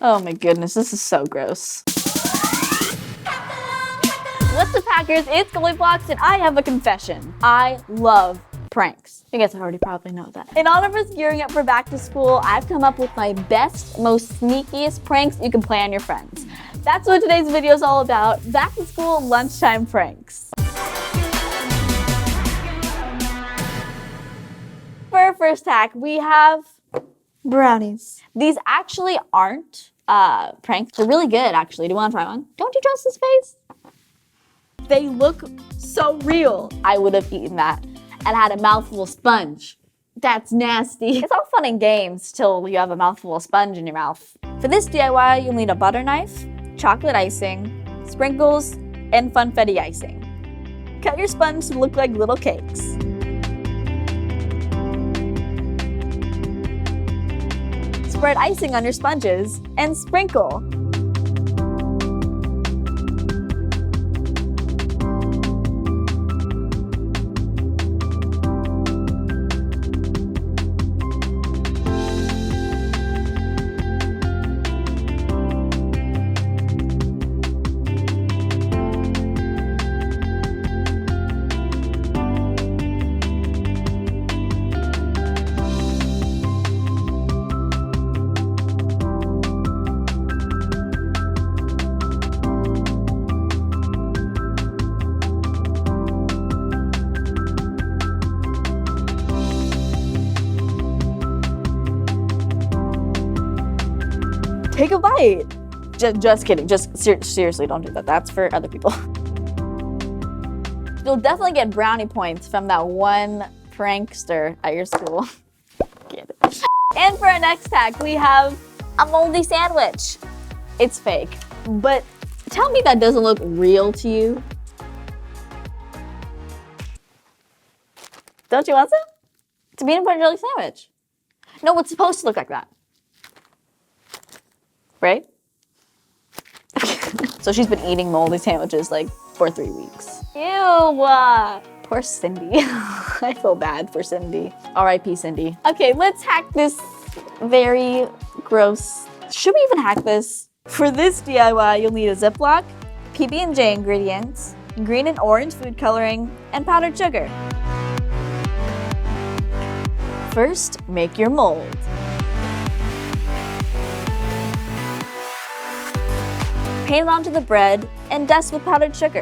Oh my goodness, this is so gross. What's up, hackers? It's GoldieBlox, and I have a confession. I love pranks. You guys already probably know that. In honor of us gearing up for back to school, I've come up with my best, most sneakiest pranks you can play on your friends. That's what today's video is all about. Back to school lunchtime pranks. For our first hack, we have brownies. These actually aren't pranks. They're really good, actually. Do you want to try one? Don't you trust his face? They look so real. I would have eaten that and had a mouthful of sponge. That's nasty. It's all fun and games till you have a mouthful of sponge in your mouth. For this DIY, you'll need a butter knife, chocolate icing, sprinkles, and funfetti icing. Cut your sponge to look like little cakes. Spread icing on your sponges and sprinkle. Take a bite. Just kidding. Seriously, don't do that. That's for other people. You'll definitely get brownie points from that one prankster at your school. Get it. And for our next hack, we have a moldy sandwich. It's fake, but tell me that doesn't look real to you. Don't you want some? It's a peanut butter jelly sandwich. No, it's supposed to look like that. Right? So she's been eating moldy sandwiches like for 3 weeks. Ew! Poor Cindy. I feel bad for Cindy. R.I.P. Cindy. Okay, let's hack this very gross. Should we even hack this? For this DIY, you'll need a Ziploc, PB&J ingredients, green and orange food coloring, and powdered sugar. First, make your mold. Paint it onto the bread and dust with powdered sugar.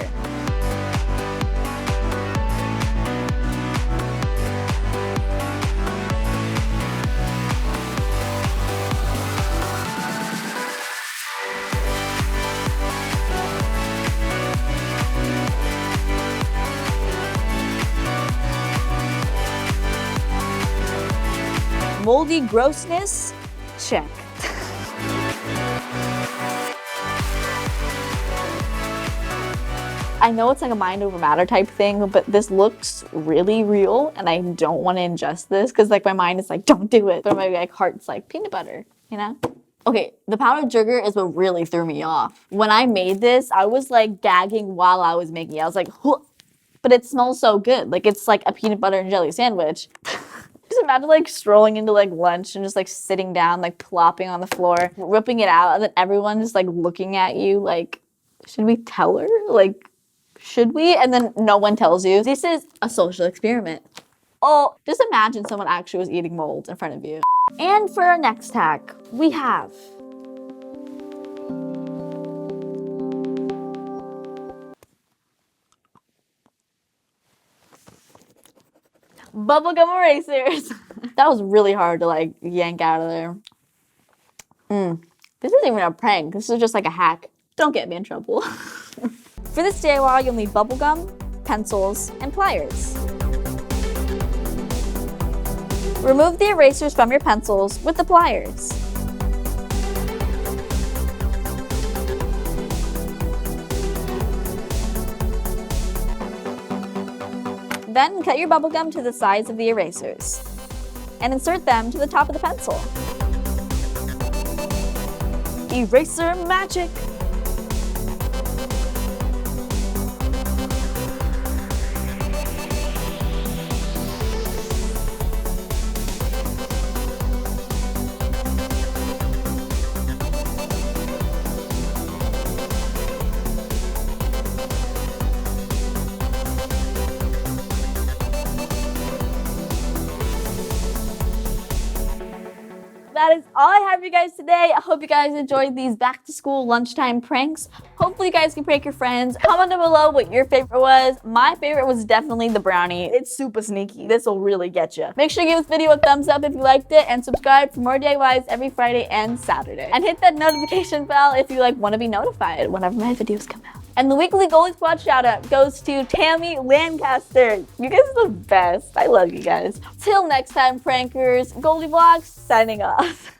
Moldy grossness? Check. I know it's like a mind over matter type thing, but this looks really real and I don't want to ingest this because like my mind is like, don't do it. But my like heart's like peanut butter, you know? Okay, the powdered sugar is what really threw me off. When I made this, I was like gagging while I was making it. I was like, huh. But it smells so good. Like it's like a peanut butter and jelly sandwich. Just imagine like strolling into like lunch and just like sitting down, like plopping on the floor, ripping it out, and then everyone just like looking at you like, should we tell her? Like, should we? And then no one tells you. This is a social experiment. Oh, just imagine someone actually was eating mold in front of you. And for our next hack, we have bubblegum erasers. That was really hard to like yank out of there. This isn't even a prank. This is just like a hack. Don't get me in trouble. For this DIY, you'll need bubblegum, pencils, and pliers. Remove the erasers from your pencils with the pliers. Then cut your bubblegum to the size of the erasers and insert them to the top of the pencil. Eraser magic! that is all I have for you guys today. I hope you guys enjoyed these back to school lunchtime pranks. Hopefully you guys can prank your friends. Comment down below what your favorite was. My favorite was definitely the brownie. It's super sneaky. This will really get you. Make sure you give this video a thumbs up if you liked it and subscribe for more DIYs every Friday and Saturday. And hit that notification bell if you want to be notified whenever my videos come out. And the weekly Goldie Squad shout out goes to Tammy Lancaster. You guys are the best. I love you guys. Till next time, prankers, GoldieBlox signing off.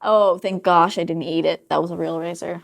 Oh, thank gosh I didn't eat it. That was a real razor.